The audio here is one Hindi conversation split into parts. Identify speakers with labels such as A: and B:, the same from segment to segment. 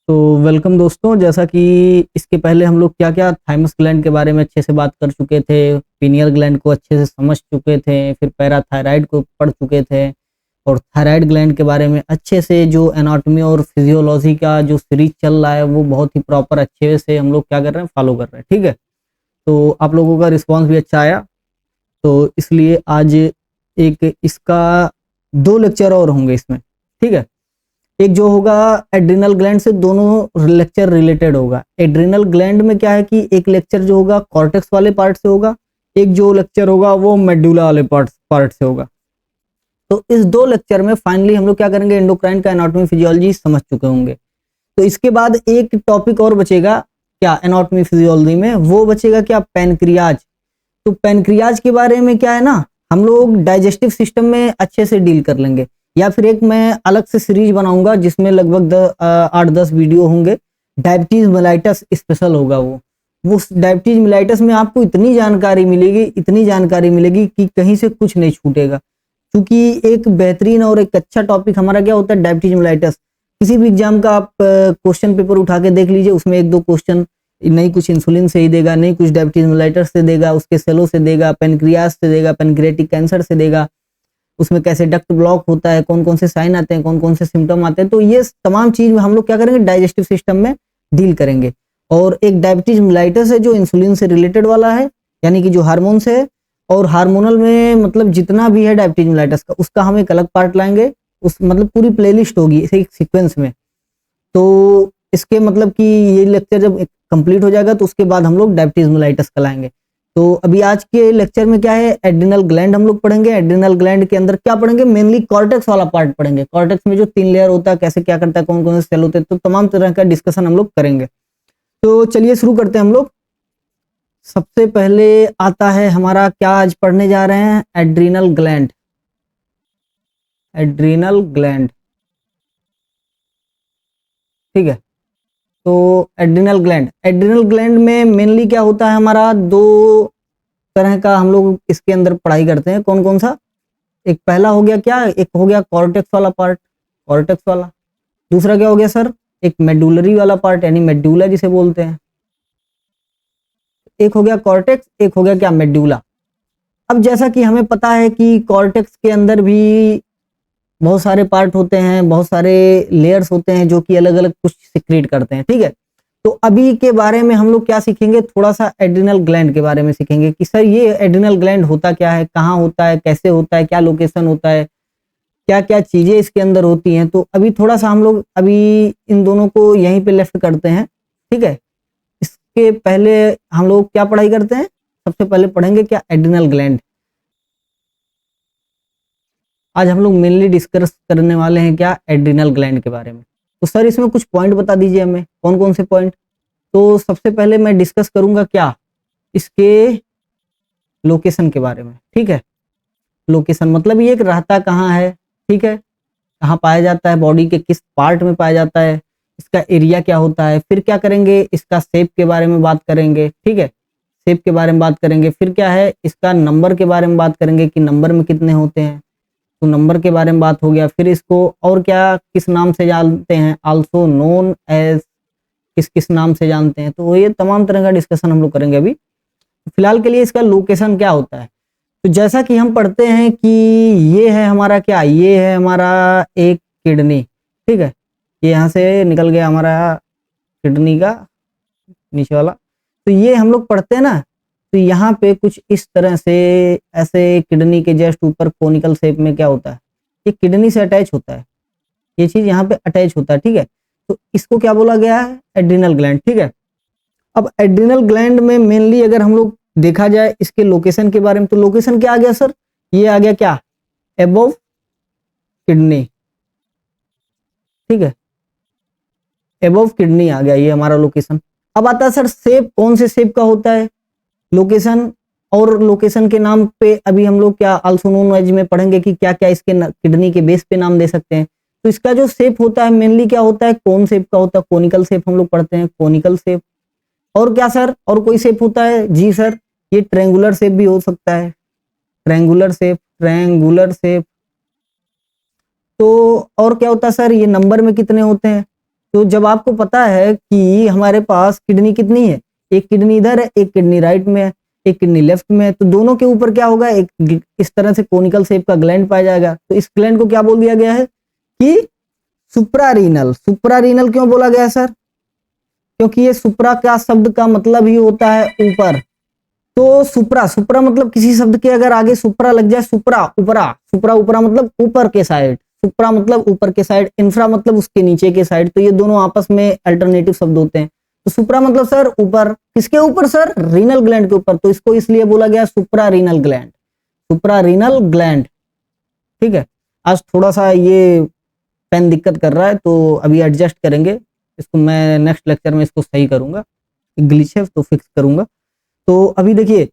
A: तो वेलकम दोस्तों। जैसा कि इसके पहले हम लोग क्या क्या थाइमस ग्लैंड के बारे में अच्छे से बात कर चुके थे, पीनियल ग्लैंड को अच्छे से समझ चुके थे, फिर पैराथायराइड को पढ़ चुके थे और थायराइड ग्लैंड के बारे में अच्छे से जो एनाटॉमी और फिजियोलॉजी का जो सीरीज चल रहा है वो बहुत ही प्रॉपर अच्छे से हम लोग क्या कर रहे हैं, फॉलो कर रहे हैं। ठीक है, तो आप लोगों का रिस्पांस भी अच्छा आया, तो इसलिए आज एक इसका 2 लेक्चर और होंगे इसमें। ठीक है, एक जो होगा एड्रिनल ग्लैंड से, दोनों लेक्चर रिलेटेड होगा। एड्रिनल ग्लैंड में क्या है कि एक लेक्चर जो होगा कॉर्टेक्स वाले पार्ट से होगा, एक जो लेक्चर होगा वो मेडुला वाले पार्ट से होगा। तो इस 2 लेक्चर में फाइनली हम लोग क्या करेंगे, एंडोक्राइन का एनाटॉमी फिजियोलॉजी समझ चुके होंगे। तो इसके बाद एक टॉपिक और बचेगा क्या एनाटॉमी फिजियोलॉजी में, वो बचेगा क्या, पैनक्रियाज। तो पैनक्रियाज के बारे में क्या है ना, हम लोग डाइजेस्टिव सिस्टम में अच्छे से डील कर लेंगे, या फिर एक मैं अलग से सीरीज बनाऊंगा जिसमें लगभग 8-10 वीडियो होंगे। डायबिटीज मेलाइटस स्पेशल होगा वो डायबिटीज मेलाइटस में आपको इतनी जानकारी मिलेगी कि कहीं से कुछ नहीं छूटेगा, क्योंकि एक बेहतरीन और एक अच्छा टॉपिक हमारा क्या होता है, डायबिटीज मेलाइटस। किसी भी एग्जाम का आप क्वेश्चन पेपर उठा के देख लीजिए, उसमें 1-2 क्वेश्चन नहीं कुछ इंसुलिन से ही देगा, नहीं कुछ डायबिटीज मेलाइटस से देगा, उसके सेलों से देगा, पेनक्रियाज से देगा, पेनक्रियाटिक कैंसर से देगा, उसमें कैसे डक्ट ब्लॉक होता है, कौन कौन से साइन आते हैं, कौन कौन से सिम्टम आते हैं। तो ये तमाम चीज हम लोग क्या करेंगे, डाइजेस्टिव सिस्टम में डील करेंगे। और एक डायबिटीज मेलाइटस है जो इंसुलिन से रिलेटेड वाला है, यानी कि जो हार्मोन से है, और हार्मोनल में मतलब जितना भी है डायबिटीज मेलाइटस का, उसका हम एक अलग पार्ट लाएंगे। उस मतलब पूरी प्लेलिस्ट होगी एक सीक्वेंस में। तो इसके मतलब कि ये लेक्चर जब कंप्लीट हो जाएगा तो उसके बाद हम लोग डायबिटीज मेलाइटस का लाएंगे। तो अभी आज के लेक्चर में क्या है, एड्रिनल ग्लैंड हम लोग पढ़ेंगे। एड्रिनल ग्लैंड के अंदर क्या पढ़ेंगे, मेनली कॉर्टेक्स वाला पार्ट पढ़ेंगे। कॉर्टेक्स में जो 3 लेयर होता है, कैसे क्या करता है, कौन कौन से सेल होते हैं, तो तमाम तरह का डिस्कशन हम लोग करेंगे। तो चलिए शुरू करते हैं हम लोग। सबसे पहले आता है हमारा क्या आज पढ़ने जा रहे हैं, एड्रिनल ग्लैंड। एड्रिनल ग्लैंड, ठीक है। तो एड्रिनल ग्लैंड में मेनली क्या होता है, हमारा 2 तरह का हम लोग इसके अंदर पढ़ाई करते हैं। कौन कौन सा, एक पहला हो गया क्या, एक हो गया कॉर्टेक्स वाला पार्ट, कॉर्टेक्स वाला। दूसरा क्या हो गया सर, एक मेडुलरी वाला पार्ट, यानी मेडुला जिसे बोलते हैं। एक हो गया कॉर्टेक्स, एक हो गया क्या, मेडुला। अब जैसा कि हमें पता है कि कॉर्टेक्स के अंदर भी बहुत सारे पार्ट होते हैं, बहुत सारे लेयर्स होते हैं जो कि अलग अलग कुछ सिक्रीट करते हैं। ठीक है, तो अभी के बारे में हम लोग क्या सीखेंगे, थोड़ा सा एड्रिनल ग्लैंड के बारे में सीखेंगे कि सर ये एड्रिनल ग्लैंड होता क्या है, कहाँ होता है, कैसे होता है, क्या लोकेशन होता है, क्या क्या चीजें इसके अंदर होती हैं। तो अभी थोड़ा सा हम लोग अभी इन दोनों को यहीं पे लेफ्ट करते हैं। ठीक है, इसके पहले हम लोग क्या पढ़ाई करते हैं, सबसे पहले पढ़ेंगे क्या, एड्रिनल ग्लैंड। आज हम लोग मेनली डिस्कस करने वाले हैं क्या, एड्रिनल ग्लैंड के बारे में। तो सर इसमें कुछ पॉइंट बता दीजिए हमें, कौन कौन से पॉइंट। तो सबसे पहले मैं डिस्कस करूंगा क्या, इसके लोकेशन के बारे में। ठीक है, लोकेशन मतलब ये रहता कहाँ है, ठीक है, कहाँ पाया जाता है, बॉडी के किस पार्ट में पाया जाता है, इसका एरिया क्या होता है। फिर क्या करेंगे, इसका शेप के बारे में बात करेंगे। ठीक है, शेप के बारे में बात करेंगे। फिर क्या है, इसका नंबर के बारे में बात करेंगे कि नंबर में कितने होते हैं, तो नंबर के बारे में बात हो गया। फिर इसको और क्या किस नाम से जानते हैं, आल्सो नोन एज, किस किस नाम से जानते हैं। तो ये तमाम तरह का डिस्कशन हम लोग करेंगे अभी। फिलहाल के लिए इसका लोकेशन क्या होता है, तो जैसा कि हम पढ़ते हैं कि ये है हमारा क्या, ये है हमारा एक किडनी। ठीक है, ये यहाँ से निकल गया हमारा किडनी का नीचे वाला। तो ये हम लोग पढ़ते हैं ना, तो यहाँ पे कुछ इस तरह से ऐसे किडनी के जस्ट ऊपर कोनिकल शेप में क्या होता है, ये किडनी से अटैच होता है, ये चीज यहाँ पे अटैच होता है। ठीक है, तो इसको क्या बोला गया है, एड्रिनल ग्लैंड। ठीक है, अब एड्रिनल ग्लैंड में मेनली अगर हम लोग देखा जाए इसके लोकेशन के बारे में, तो लोकेशन क्या आ गया सर, ये आ गया क्या, एबोव किडनी। ठीक है, एबोव किडनी आ गया ये हमारा लोकेशन। अब आता है सर शेप, कौन से शेप का होता है लोकेशन, और लोकेशन के नाम पे अभी हम लोग क्या आल्सो नोन एज में पढ़ेंगे कि क्या क्या इसके किडनी के बेस पे नाम दे सकते हैं। तो इसका जो शेप होता है मेनली क्या होता है, कौन शेप का होता है, कोनिकल शेप हम लोग पढ़ते हैं, कोनिकल शेप। और क्या सर, और कोई शेप होता है, जी सर, ये ट्रायंगुलर शेप भी हो सकता है, ट्रायंगुलर शेप, ट्रायंगुलर शेप। तो और क्या होता है सर, ये नंबर में कितने होते हैं, तो जब आपको पता है कि हमारे पास किडनी कितनी है, एक किडनी इधर है, एक किडनी राइट में है, एक किडनी लेफ्ट में है, तो दोनों के ऊपर क्या होगा, एक इस तरह से कोनिकल शेप का ग्लैंड पाया जाएगा। तो इस ग्लैंड को क्या बोल दिया गया है कि सुप्रारीनल। सुप्रारीनल क्यों बोला गया है सर? क्योंकि ये सुप्रा का शब्द का मतलब ही होता है ऊपर। तो सुप्रा, सुप्रा मतलब किसी शब्द के अगर आगे सुप्रा लग जाए, सुप्रा ऊपरा, सुप्रा ऊपरा मतलब ऊपर के साइड, सुप्रा मतलब ऊपर के साइड, इंफ्रा मतलब उसके नीचे के साइड, तो ये दोनों आपस में अल्टरनेटिव शब्द होते हैं। तो सुप्रा मतलब सर ऊपर, किसके ऊपर सर? रीनल ग्लैंड के ऊपर, तो इसको इसलिए बोला गया supra renal gland, supra renal gland. ठीक है, आज थोड़ा सा ये पेन दिक्कत कर रहा है तो अभी एडजस्ट करेंगे इसको, मैं नेक्स्ट लेक्चर में इसको सही करूंगा, ग्लिच है तो फिक्स करूंगा। तो अभी देखिए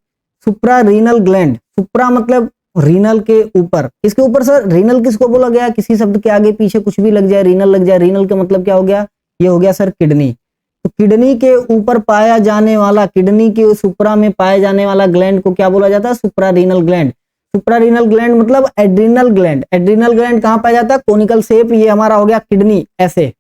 A: सुप्रा रीनल ग्लैंड, सुप्रा मतलब रीनल के ऊपर, किसके ऊपर सर? रीनल किसको बोला गया? किसी शब्द के आगे पीछे कुछ भी लग जाए, रीनल लग जाए, रीनल का मतलब क्या हो गया? ये हो गया सर किडनी। तो किडनी के ऊपर पाया जाने वाला, किडनी के सुप्रा में पाया जाने वाला ग्लैंड को क्या बोला जाता है? Supra renal gland. Supra renal gland मतलब एड्रिनल ग्लैंड। एड्रिनल ग्लैंड कहाँ पाया जाता है? कोनिकल शेप, ये हमारा हो गया किडनी, ऐसे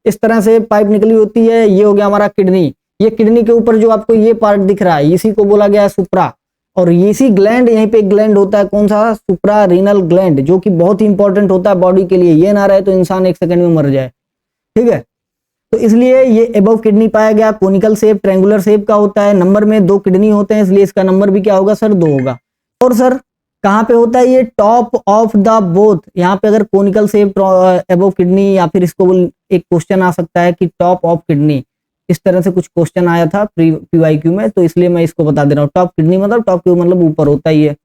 A: इस तरह से पाइप निकली होती है, ये हो गया हमारा किडनी। ये किडनी के ऊपर जो आपको ये पार्ट दिख रहा है, इसी को बोला गया है सुप्रा। और इसी ग्लैंड, यहीं पे ग्लैंड होता है, कौन सा? सुप्रा रीनल ग्लैंड, जो कि बहुत ही इंपॉर्टेंट होता है बॉडी के लिए। ये ना रहे तो इंसान 1 सेकंड में मर जाए। ठीक है, तो इसलिए ये एबव किडनी पाया गया, कोनिकल शेप, ट्रायंगुलर शेप का होता है। नंबर में 2 किडनी होते हैं, इसलिए इसका नंबर भी क्या होगा सर? 2 होगा। और सर कहाँ पे होता है ये? Top of the both. यहाँ पे अगर कोनिकल शेप एबव किडनी, या फिर इसको एक क्वेश्चन आ सकता है कि टॉप ऑफ किडनी, इस तरह से कुछ क्वेश्चन आया था पीवाईक्यू में, तो इसलिए मैं इसको बता दे रहा हूँ। टॉप किडनी मतलब, टॉप क्यू मतलब ऊपर होता ही है।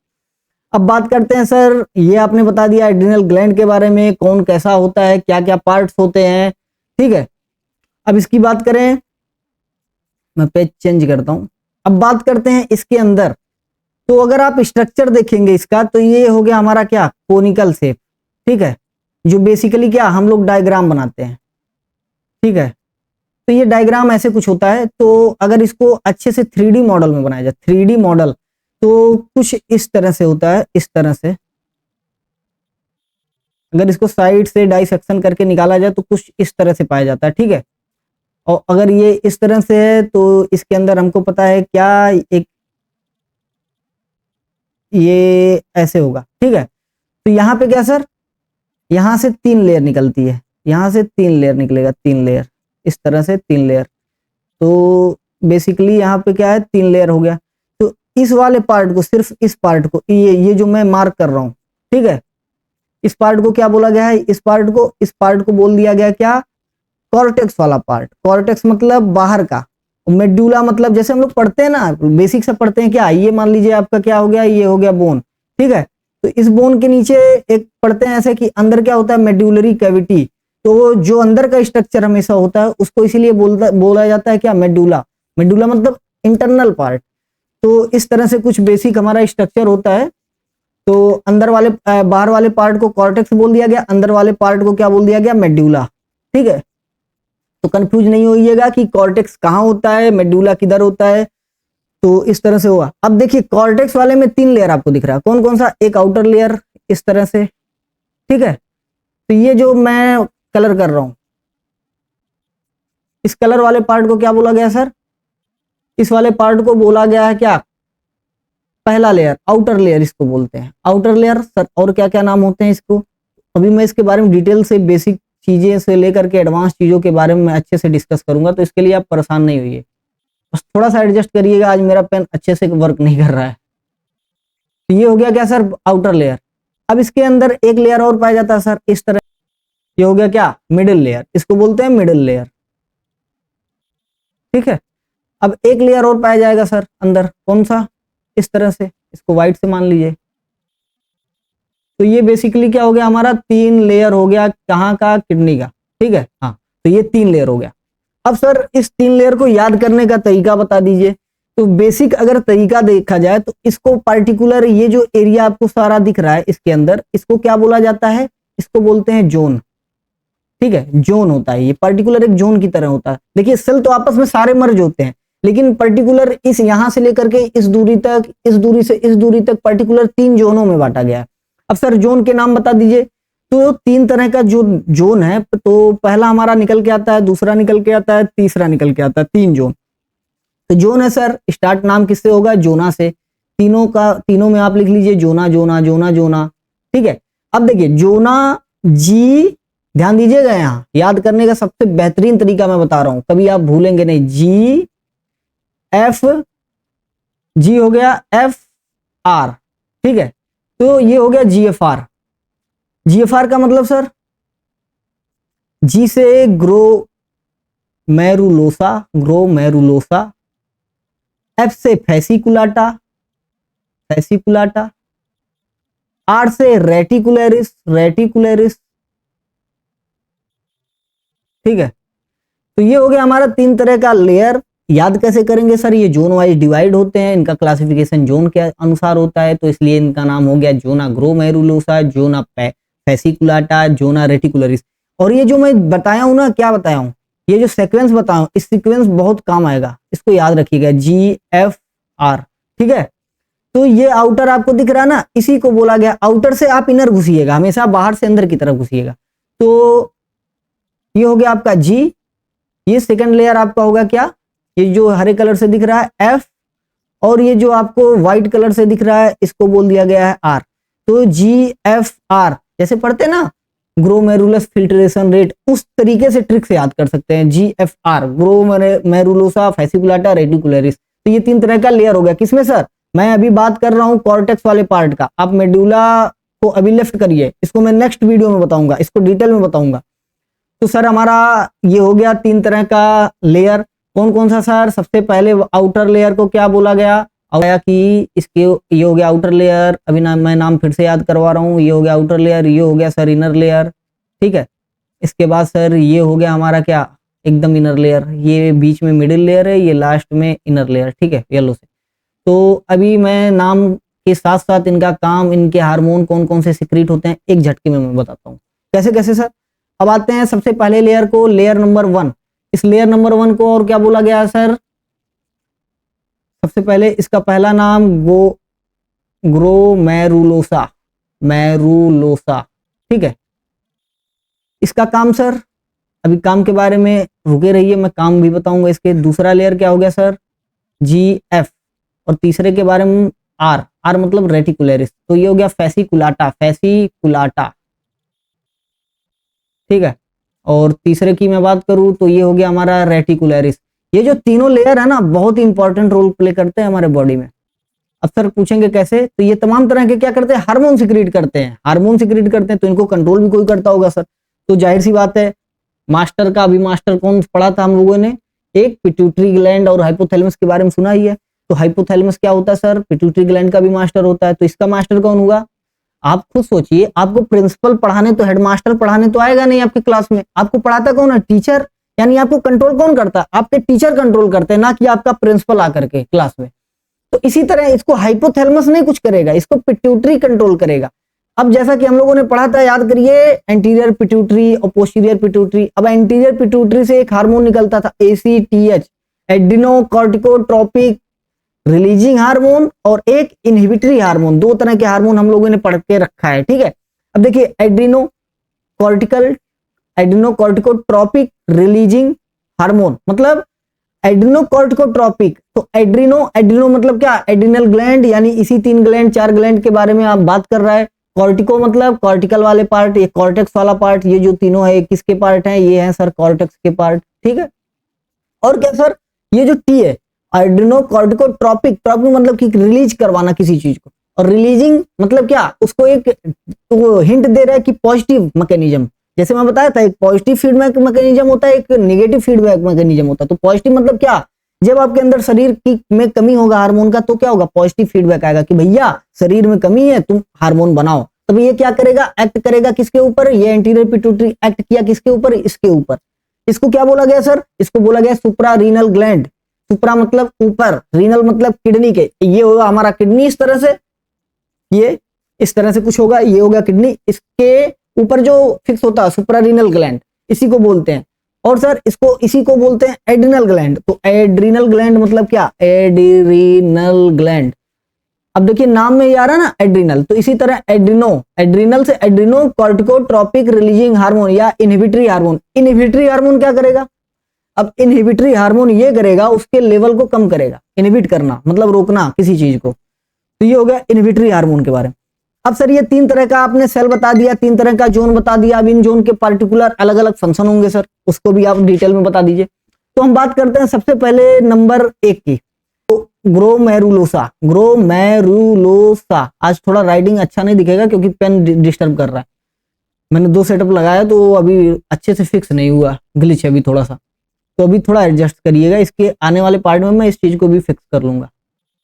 A: अब बात करते हैं सर, ये आपने बता दिया एड्रिनल ग्लैंड के बारे में, कौन कैसा होता है, क्या क्या पार्ट्स होते हैं। ठीक है, अब इसकी बात करें, मैं पेज चेंज करता हूं। अब बात करते हैं इसके अंदर। तो अगर आप स्ट्रक्चर देखेंगे इसका, तो ये हो गया हमारा क्या? Conical shape. ठीक है, जो बेसिकली क्या हम लोग डायग्राम बनाते हैं। ठीक है, तो ये डायग्राम ऐसे कुछ होता है। तो अगर इसको अच्छे से 3D मॉडल में बनाया जाए, 3D मॉडल, तो कुछ इस तरह से होता है, इस तरह से। अगर इसको साइड से डाइसेक्शन करके निकाला जाए तो कुछ इस तरह से पाया जाता है। ठीक है, और अगर ये इस तरह से है तो इसके अंदर हमको पता है क्या, एक ये ऐसे होगा। ठीक है, तो यहाँ पे क्या सर? यहाँ से 3 लेयर निकलती है, यहाँ से 3 लेयर निकलेगा, 3 लेयर, इस तरह से 3 लेयर। तो बेसिकली यहाँ पे क्या है? 3 लेयर हो गया। तो इस वाले पार्ट को, सिर्फ इस पार्ट को, ये जो मैं मार्क कर रहा हूँ, ठीक है, इस पार्ट को क्या बोला गया है? इस पार्ट को बोल दिया गया क्या? कॉर्टेक्स वाला पार्ट। कॉर्टेक्स मतलब बाहर का, मेडुला मतलब जैसे हम लोग पढ़ते हैं ना, बेसिक से पढ़ते हैं क्या, ये मान लीजिए आपका क्या हो गया, ये हो गया बोन। ठीक है, तो इस बोन के नीचे एक पढ़ते हैं ऐसे कि अंदर क्या होता है? Medullary cavity. तो जो अंदर का स्ट्रक्चर हमेशा होता है उसको इसीलिए बोला जाता है क्या? मेडुला। मेडुला मतलब इंटरनल पार्ट। तो इस तरह से कुछ बेसिक हमारा स्ट्रक्चर होता है। तो अंदर वाले बाहर वाले पार्ट को कॉर्टेक्स बोल दिया गया, अंदर वाले पार्ट को क्या बोल दिया गया? मेडुला। ठीक है, तो कंफ्यूज नहीं होइएगा कि कॉर्टेक्स कहाँ होता है, मेडुला किधर होता है। तो इस तरह से हुआ। अब देखिए कॉर्टेक्स वाले में 3 लेयर आपको दिख रहा है, कौन कौन सा? एक आउटर लेयर इस तरह से। ठीक है, तो ये जो मैं कलर कर रहा हूं, इस कलर वाले पार्ट को क्या बोला गया सर? इस वाले पार्ट को बोला गया है क्या? पहला लेयर, आउटर लेयर इसको बोलते हैं। आउटर लेयर सर, और क्या क्या नाम होते हैं इसको? अभी मैं इसके बारे में डिटेल से, बेसिक चीजें से लेकर के एडवांस चीजों के बारे में अच्छे से डिस्कस करूंगा, तो इसके लिए आप परेशान नहीं होइए, बस थोड़ा सा एडजस्ट करिएगा, आज मेरा पेन अच्छे से वर्क नहीं कर रहा है। तो ये हो गया क्या सर? Outer layer. अब इसके अंदर एक लेयर और पाया जाता है सर, इस तरह। ये हो गया क्या? मिडिल लेयर, इसको बोलते हैं मिडिल लेयर। ठीक है, अब एक लेयर और पाया जाएगा सर अंदर, कौन सा? इस तरह से, इसको व्हाइट से मान लीजिए। तो ये बेसिकली क्या हो गया हमारा? 3 लेयर हो गया, कहाँ का? किडनी का। ठीक है, हाँ, तो ये 3 लेयर हो गया। अब सर इस 3 लेयर को याद करने का तरीका बता दीजिए। तो बेसिक अगर तरीका देखा जाए तो इसको पार्टिकुलर, ये जो एरिया आपको सारा दिख रहा है इसके अंदर, इसको क्या बोला जाता है? इसको बोलते हैं जोन। ठीक है, जोन होता है ये, पर्टिकुलर एक जोन की तरह होता है। देखिए सेल तो आपस में सारे मर्ज होते हैं, लेकिन पर्टिकुलर इस यहां से लेकर के इस दूरी तक, इस दूरी से इस दूरी तक, पर्टिकुलर 3 जोनों में बांटा गया है। अब सर जोन के नाम बता दीजिए। तो 3 तरह का जो जोन है, तो पहला हमारा निकल के आता है, दूसरा निकल के आता है, तीसरा निकल के आता है, 3 जोन। तो जोन है सर, स्टार्ट नाम किससे होगा? जोना से। तीनों में आप लिख लीजिए जोना जोना जोना जोना, ठीक है। अब देखिए जोना जी, ध्यान दीजिएगा, यहां याद करने का सबसे बेहतरीन तरीका मैं बता रहा हूं, कभी आप भूलेंगे नहीं। जी एफ, जी हो गया एफ आर, ठीक है। तो ये हो गया जी एफ आर। जी एफ आर का मतलब सर, जी से ग्रो मैरुलोसा, ग्रो मैरुलोसा। एफ से फैसिकुलाटा, फैसिकुलाटा। आर से रेटिकुलरिस, रेटिकुलरिस, ठीक है। तो ये हो गया हमारा 3 तरह का लेयर। याद कैसे करेंगे सर? ये जोन वाइज डिवाइड होते हैं, इनका क्लासिफिकेशन जोन के अनुसार होता है, तो इसलिए इनका नाम हो गया जोना ग्रोमेरुलोसा, जोना फैसिकुलाटा, जोना रेटिकुलरिस। और ये जो मैं बताया हूं ना, क्या बताया हूं, ये जो सीक्वेंस बताया हूं, इस सीक्वेंस बहुत काम आएगा, इसको याद रखिएगा, जी एफ आर, ठीक है। तो ये आउटर आपको दिख रहा है ना, इसी को बोला गया, आउटर से आप इनर घुसिएगा, हमेशा बाहर से अंदर की तरफ घुसिएगा। तो ये हो गया आपका जी। ये सेकंड लेयर आपका होगा क्या? ये जो हरे कलर से दिख रहा है एफ, और ये जो आपको व्हाइट कलर से दिख रहा है, इसको बोल दिया गया है आर। तो जी एफ आर, जैसे पढ़ते ना ग्रोमेरुलस फिल्ट्रेशन रेट, उस तरीके से ट्रिक से याद कर सकते हैं। जी एफ आर, ग्रोमेरुलोसा, फैसिकुलाटा, रेटिकुलरिस। तो ये 3 तरह का लेयर हो गया। किसमें सर? मैं अभी बात कर रहा हूं कॉर्टेक्स वाले पार्ट का। आप मेडुला को अभी लेफ्ट करिए, इसको मैं नेक्स्ट वीडियो में बताऊंगा, इसको डिटेल में बताऊंगा। तो सर हमारा ये हो गया 3 तरह का लेयर। कौन कौन सा सर? सबसे पहले आउटर लेयर को क्या बोला गया? कि इसके ये हो गया आउटर लेयर, अभी मैं नाम फिर से याद करवा रहा हूँ, ये हो गया आउटर लेयर, ये हो गया सर इनर लेयर, ठीक है। इसके बाद सर ये हो गया हमारा क्या? एकदम इनर लेयर, ये बीच में मिडिल लेयर है, ये लास्ट में इनर लेयर, ठीक है, येलो से। तो अभी मैं नाम के साथ साथ इनका काम, इनके हार्मोन कौन कौन से सिक्रीट होते हैं, एक झटके में मैं बताता हूँ कैसे कैसे सर। अब आते हैं सबसे पहले लेयर को, लेयर नंबर 1। इस लेयर नंबर 1 को और क्या बोला गया है सर? सबसे पहले इसका पहला नाम ग्रोमेरुलोसा, मैरुलोसा, ठीक है। इसका काम सर, अभी काम के बारे में रुके रहिए, मैं काम भी बताऊंगा इसके। दूसरा लेयर क्या हो गया सर? जी एफ। और तीसरे के बारे में आर, आर मतलब रेटिकुलरिस, तो ये हो गया फैसिकुलाटा, फैसिकुलाटा, ठीक है। और तीसरे की मैं बात करूं तो ये हो गया हमारा रेटिकुलरिस। ये जो तीनों लेयर है ना, बहुत ही इंपॉर्टेंट रोल प्ले करते हैं हमारे बॉडी में। अब सर पूछेंगे कैसे? तो ये तमाम तरह के क्या करते हैं? हार्मोन सिक्रीट करते हैं, हार्मोन सिक्रीट करते हैं, तो इनको कंट्रोल भी कोई करता होगा सर। तो जाहिर सी बात है, मास्टर का अभी मास्टर कौन पढ़ा था हम लोगों ने? एक पिट्यूटरी ग्लैंड और हाइपोथैलेमस के बारे में सुना ही है। तो हाइपोथैलेमस क्या होता है सर? पिट्यूटरी ग्लैंड का भी मास्टर होता है। तो इसका मास्टर कौन हुआ? आप खुद सोचिए, आपको प्रिंसिपल पढ़ाने तो, हेडमास्टर पढ़ाने तो आएगा नहीं आपके क्लास में, आपको पढ़ाता कौन है? टीचर। यानी आपको कंट्रोल कौन करता है? आपके टीचर कंट्रोल करते हैं, ना कि आपका प्रिंसिपल आकर के क्लास में। तो इसी तरह इसको हाइपोथैलेमस नहीं कुछ करेगा, इसको पिट्यूटरी कंट्रोल करेगा। अब जैसा कि हम लोगों ने पढ़ा था, याद करिए, एंटीरियर पिट्यूटरी और पोस्टीरियर पिट्यूटरी। अब एंटीरियर पिट्यूटरी से एक हार्मोन निकलता था, एसीटीएच, एड्रिनोकॉर्टिकोट्रोपिक रिलीजिंग हार्मोन, और एक इनहिबिटरी हार्मोन। 2 तरह के हार्मोन हम लोगों ने पढ़ के रखा है, ठीक है। अब देखिए, एड्रिनोकॉर्टिकोट्रोपिक रिलीजिंग हार्मोन मतलब एड्रिनोकॉर्टिकोट्रोपिक। तो एड्रिनो मतलब क्या? एड्रिनल ग्लैंड, यानी इसी 3 ग्लैंड 4 ग्लैंड के बारे में आप बात कर रहा है। कॉर्टिको मतलब कॉर्टिकल वाले पार्ट, ये कॉर्टेक्स वाला पार्ट, ये जो तीनों है किसके पार्ट हैं? ये हैं सर कॉर्टेक्स के पार्ट, ठीक है। और क्या सर? ये जो टी है, एड्रिनोकॉर्टिकोट्रोपिक, ट्रोपिक मतलब कि रिलीज करवाना किसी चीज को, और रिलीजिंग मतलब क्या? उसको एक तो हिंट दे रहा है कि पॉजिटिव मैकेनिज्म। जैसे मैं बताया था, एक पॉजिटिव फीडबैक मैकेनिज्म होता है, एक नेगेटिव फीडबैक मैकेनिज्म होता है। तो पॉजिटिव मतलब क्या? जब आपके अंदर शरीर की में कमी होगा हार्मोन का, तो क्या होगा? पॉजिटिव फीडबैक आएगा कि भैया शरीर में कमी है, तुम हार्मोन बनाओ। तब ये क्या करेगा? एक्ट करेगा किसके ऊपर? ये एंटीरियर पिट्यूटरी एक्ट किया किसके ऊपर? इसके ऊपर। इसको क्या बोला गया सर? इसको बोला गया सुप्रा रीनल ग्लैंड। सुप्रा मतलब ऊपर, रीनल मतलब किडनी के। ये होगा हमारा किडनी, इस तरह से, ये इस तरह से कुछ होगा, ये हो गया किडनी। इसके ऊपर जो फिक्स होता है सुप्रा रीनल ग्लैंड, इसी को बोलते हैं। और सर इसको, इसी को बोलते हैं एड्रिनल ग्लैंड। तो एड्रिनल ग्लैंड मतलब क्या? Adrenal gland. अब देखिए नाम में ये आ रहा है ना एड्रिनल, तो इसी तरह एड्रिनल से एड्रिनो कॉर्टिकोट्रोपिक रिलीजिंग हार्मोन या इनहिबिटरी हार्मोन। इनहिबिटरी हार्मोन क्या करेगा? अब इनहिबिटरी हार्मोन ये करेगा, उसके लेवल को कम करेगा। इनहिबिट करना मतलब रोकना किसी चीज को, तो ये हो गया इनहिबिटरी हार्मोन के बारे में। अब सर ये 3 तरह का आपने सेल बता दिया, 3 तरह का जोन बता दिया। अब इन जोन के पार्टिकुलर अलग अलग फंक्शन होंगे सर, उसको भी आप डिटेल में बता दीजिए। तो हम बात करते हैं सबसे पहले नंबर 1 की, तो ग्लोमेरुलोसा। आज थोड़ा राइटिंग अच्छा नहीं दिखेगा क्योंकि पेन डिस्टर्ब कर रहा है। मैंने 2 सेटअप लगाया तो अभी अच्छे से फिक्स नहीं हुआ, ग्लिच है अभी थोड़ा सा, तो अभी थोड़ा एडजस्ट करिएगा। इसके आने वाले पार्ट में मैं इस चीज को भी फिक्स कर लूंगा।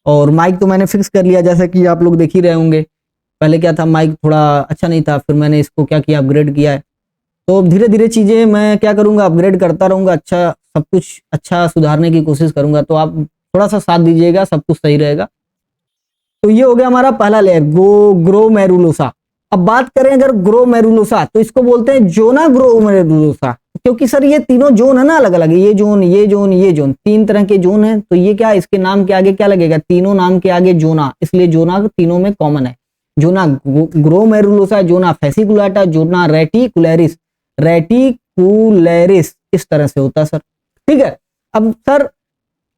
A: और माइक तो मैंने फिक्स कर लिया, जैसा कि आप लोग देख ही रहे होंगे। पहले क्या था, माइक थोड़ा अच्छा नहीं था, फिर मैंने इसको क्या किया, अपग्रेड किया है। तो धीरे धीरे चीजें मैं क्या करूंगा, अपग्रेड करता रहूंगा, अच्छा सब कुछ अच्छा सुधारने की कोशिश करूंगा। तो आप थोड़ा सा साथ दीजिएगा, सब कुछ सही रहेगा। तो ये हो गया हमारा पहला लेयर, ग्लोमेरुलोसा। अब बात करें अगर ग्लोमेरुलोसा, तो इसको बोलते हैं जोना ग्लोमेरुलोसा, क्योंकि सर ये तीनों जोन है ना अलग अलग, ये जोन ये जोन ये जोन, 3 तरह के जोन है। तो ये क्या, इसके नाम के आगे क्या लगेगा, तीनों नाम के आगे जोना, इसलिए जोना तीनों में कॉमन है। जोना ग्लोमेरुलोसा, जोना फैसिकुलाटा, जोना रेटिकुलरिस। इस तरह से होता है सर, ठीक है। अब सर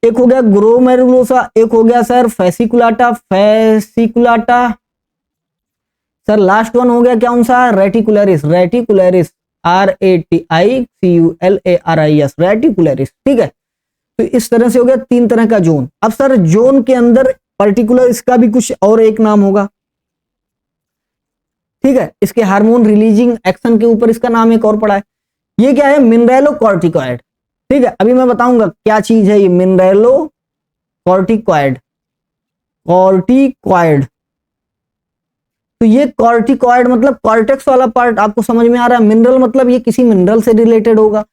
A: एक हो गया ग्लोमेरुलोसा, एक हो गया सर फैसिकुलाटा। सर लास्ट वन हो गया क्या उनसा, रेटिकुलरिस। RATICULARIS, रेटिकुलरिस, ठीक है। तो इस तरह से हो गया 3 तरह का जोन। अब सर जोन के अंदर पर्टिकुलर इसका भी कुछ और एक नाम होगा, ठीक है। इसके हार्मोन रिलीजिंग एक्शन के ऊपर इसका नाम एक और पड़ा है। ये क्या है, मिनरलोकॉर्टिकॉइड, ठीक है। अभी मैं बताऊंगा क्या चीज है ये मिनरलोकॉर्टिकॉइड। तो ये कॉर्टिकॉइड मतलब कॉर्टेक्स वाला पार्ट आपको समझ में आ रहा है। मिनरल मतलब ये किसी मिनरल से रिलेटेड होगा,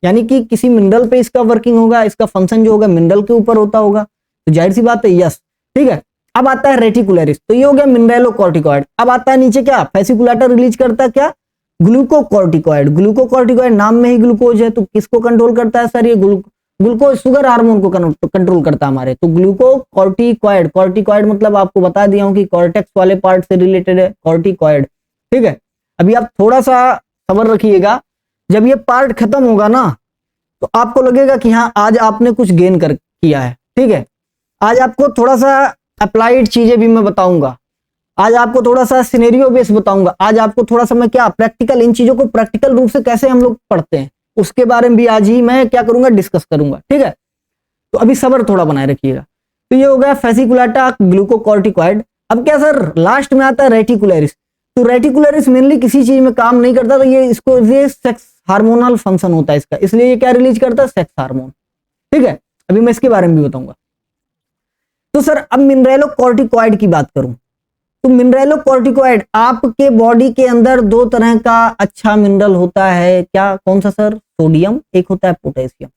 A: यानी कि किसी मिनरल पे इसका वर्किंग होगा, इसका फंक्शन जो होगा मिनरल के ऊपर होता होगा। तो जाहिर सी बात है यस, ठीक है। अब आता है रेटिकुलरिस, तो ये हो गया मिनरलोकॉर्टिकॉइड। अब आता है नीचे क्या, फैसिकुलाटा रिलीज करता है क्या, ग्लूकोकॉर्टिकॉइड नाम में ही ग्लूकोज है, तो किसको कंट्रोल करता है सर, ये ग्लूकोज शुगर हार्मोन को कंट्रोल करता है हमारे। तो कॉर्टिकॉइड मतलब आपको बता दिया हूं कि कॉर्टेक्स वाले पार्ट से रिलेटेड है कॉर्टिकॉइड, ठीक है। अभी आप थोड़ा सा सब्र रखिएगा, जब ये पार्ट खत्म होगा ना तो आपको लगेगा कि हाँ आज आपने कुछ गेन कर किया है, ठीक है। आज आपको थोड़ा सा अप्लाइड चीजें भी मैं बताऊंगा, आज आपको थोड़ा सा सिनेरियो बेस बताऊंगा, आज आपको थोड़ा सा मैं क्या प्रैक्टिकल, इन चीजों को प्रैक्टिकल रूप से कैसे हम लोग पढ़ते हैं उसके बारे में भी आज ही मैं क्या करूंगा, डिस्कस करूंगा, ठीक है। तो अभी सब्र थोड़ा बनाए रखिएगा। तो ये हो गया फैसिकुलाटा ग्लूकोकॉर्टिकॉइड। अब क्या सर लास्ट में आता है रेटिकुलरिस। तो रेटिकुलरिस मेनली किसी चीज में काम नहीं करता, तो ये सेक्स हार्मोनल फंक्शन होता है इसका, इसलिए ये क्या रिलीज करता है, सेक्स हार्मोन, ठीक है। अभी मैं इसके बारे में भी बताऊंगा। तो सर अब मिनरलोकॉर्टिकॉइड की बात करूं, तो मिनरलोकॉर्टिकॉइड आपके बॉडी के अंदर 2 तरह का अच्छा मिनरल होता है, क्या कौन सा सर, सोडियम, एक होता है पोटेशियम।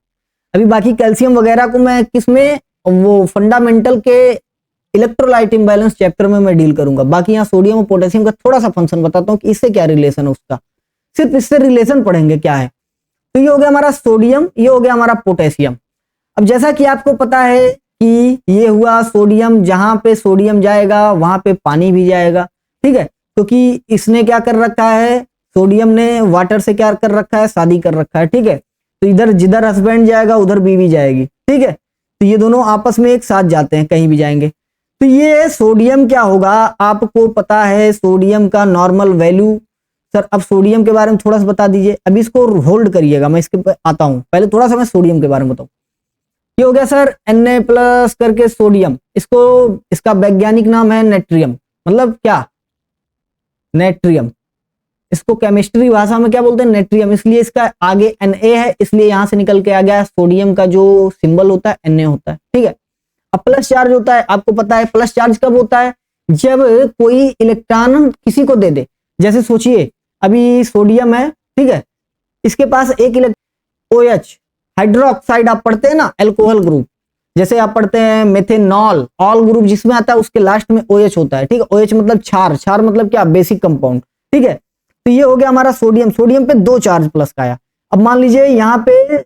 A: अभी बाकी कैल्शियम वगैरह को मैं किसमें, वो फंडामेंटल के इलेक्ट्रोलाइट इम्बैलेंस चैप्टर में मैं डील करूंगा। बाकी यहाँ सोडियम और पोटेशियम का थोड़ा सा फंक्शन बताता हूँ कि इससे क्या रिलेशन है उसका, सिर्फ इससे रिलेशन पढ़ेंगे क्या है। तो ये हो गया हमारा सोडियम, ये हो गया हमारा पोटेशियम। अब जैसा कि आपको पता है कि ये हुआ सोडियम, जहां पे सोडियम जाएगा वहां पे पानी भी जाएगा, ठीक है। क्योंकि इसने क्या कर रखा है, सोडियम ने वाटर से क्या कर रखा है, शादी कर रखा है, ठीक है। तो इधर जिधर हस्बैंड जाएगा उधर बीवी जाएगी, ठीक है। तो ये दोनों आपस में एक साथ जाते हैं, कहीं भी जाएंगे। तो ये सोडियम क्या होगा, आपको पता है सोडियम का नॉर्मल वैल्यू। सर अब सोडियम के बारे में थोड़ा सा बता दीजिए, अभी इसको होल्ड करिएगा, मैं इसके आता हूं, पहले थोड़ा सा मैं सोडियम के बारे में बताऊं। ये हो गया सर Na+ करके सोडियम, इसका वैज्ञानिक नाम है नेट्रियम, मतलब क्या, नेट्रियम। इसको केमिस्ट्री भाषा में क्या बोलते हैं, नेट्रियम, इसलिए इसका आगे Na है, इसलिए यहां से निकल के आ गया। सोडियम का जो सिंबल होता है Na होता है, ठीक है। अब प्लस चार्ज होता है, आपको पता है प्लस चार्ज कब होता है, जब कोई इलेक्ट्रॉन किसी को दे दे। जैसे सोचिए अभी सोडियम है, ठीक है, इसके पास एक OH हाइड्रोक्साइड आप पढ़ते हैं ना, अल्कोहल ग्रुप, जैसे आप पढ़ते हैं मेथेनॉल, ऑल ग्रुप जिसमें आता है उसके लास्ट में OH होता है, ठीक है। OH मतलब क्षार मतलब क्या, बेसिक कंपाउंड, ठीक है। तो ये हो गया हमारा सोडियम, सोडियम पे 2 चार्ज प्लस का आया। अब मान लीजिए यहाँ पे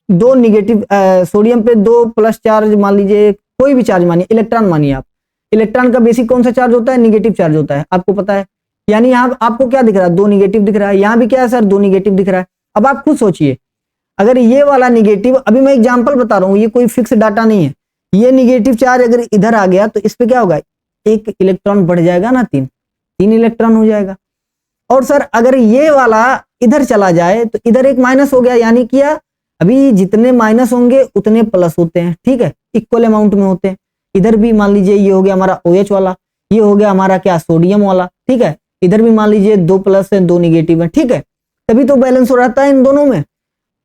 A: 2 निगेटिव, सोडियम पे 2 प्लस चार्ज, मान लीजिए कोई भी चार्ज मानिए, इलेक्ट्रॉन मानिए आप, इलेक्ट्रॉन का बेसिक कौन सा चार्ज होता है? निगेटिव चार्ज होता है, आपको पता है। यानी यहाँ आपको क्या दिख रहा है? 2 निगेटिव दिख रहा है। यहाँ भी क्या है सर? 2 निगेटिव दिख रहा है। अब आप खुद सोचिए, अगर ये वाला निगेटिव, अभी मैं एग्जांपल बता रहा हूँ, ये कोई फिक्स डाटा नहीं है, ये निगेटिव चार्ज अगर इधर आ गया तो इस पे क्या होगा? एक इलेक्ट्रॉन बढ़ जाएगा ना, 3 इलेक्ट्रॉन हो जाएगा। और सर अगर ये वाला इधर चला जाए तो इधर एक माइनस हो गया, यानी क्या? अभी जितने माइनस होंगे उतने प्लस होते हैं, ठीक है, इक्वल अमाउंट में होते हैं। इधर भी मान लीजिए ये हो गया हमारा OH वाला, ये हो गया हमारा क्या? सोडियम वाला, ठीक है। इधर भी मान लीजिए 2 प्लस है 2 निगेटिव है, ठीक है, तभी तो बैलेंस हो रहता है इन दोनों में।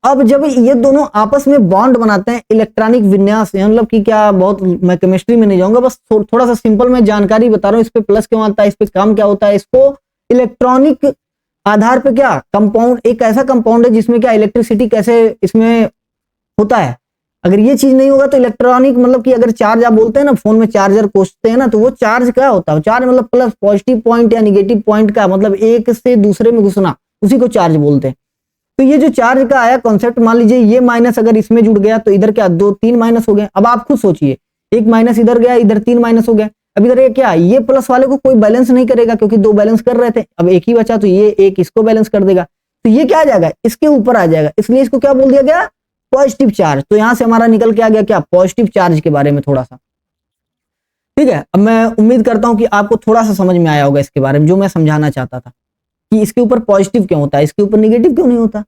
A: अब जब ये दोनों आपस में बॉन्ड बनाते हैं, इलेक्ट्रॉनिक विन्यास, मतलब कि क्या, बहुत मैं केमिस्ट्री में नहीं जाऊंगा, बस थोड़ा सा सिंपल मैं जानकारी बता रहा हूँ, इस पे प्लस क्यों आता है, इस पे काम क्या होता है। इसको इलेक्ट्रॉनिक आधार पे क्या कंपाउंड, एक ऐसा कंपाउंड है जिसमें क्या इलेक्ट्रिसिटी कैसे इसमें होता है। अगर ये चीज नहीं होगा तो इलेक्ट्रॉनिक, मतलब कि अगर चार्ज आप बोलते हैं ना, फोन में चार्जर कोसते हैं ना, तो वो चार्ज क्या होता है? चार्ज मतलब प्लस पॉजिटिव पॉइंट या निगेटिव पॉइंट का, मतलब एक से दूसरे में घुसना, उसी को चार्ज बोलते हैं। तो ये जो चार्ज का आया कॉन्सेप्ट, मान लीजिए ये माइनस अगर इसमें जुड़ गया तो इधर क्या 2-3 माइनस हो गए। अब आप खुद सोचिए, एक माइनस इधर गया, इधर 3 माइनस हो गया। अब इधर ये क्या, ये प्लस वाले को कोई बैलेंस नहीं करेगा क्योंकि 2 बैलेंस कर रहे थे, अब एक ही बचा तो ये एक इसको बैलेंस कर देगा, तो ये क्या आ जाएगा? इसके ऊपर आ जाएगा, इसलिए इसको क्या बोल दिया गया? Positive charge. तो यहां से हमारा निकल के आ गया क्या? पॉजिटिव चार्ज के बारे में थोड़ा सा, ठीक है। अब मैं उम्मीद करता हूं कि आपको थोड़ा सा समझ में आया होगा इसके बारे में, जो मैं समझाना चाहता था कि इसके ऊपर पॉजिटिव क्यों होता है, इसके ऊपर निगेटिव क्यों नहीं होता।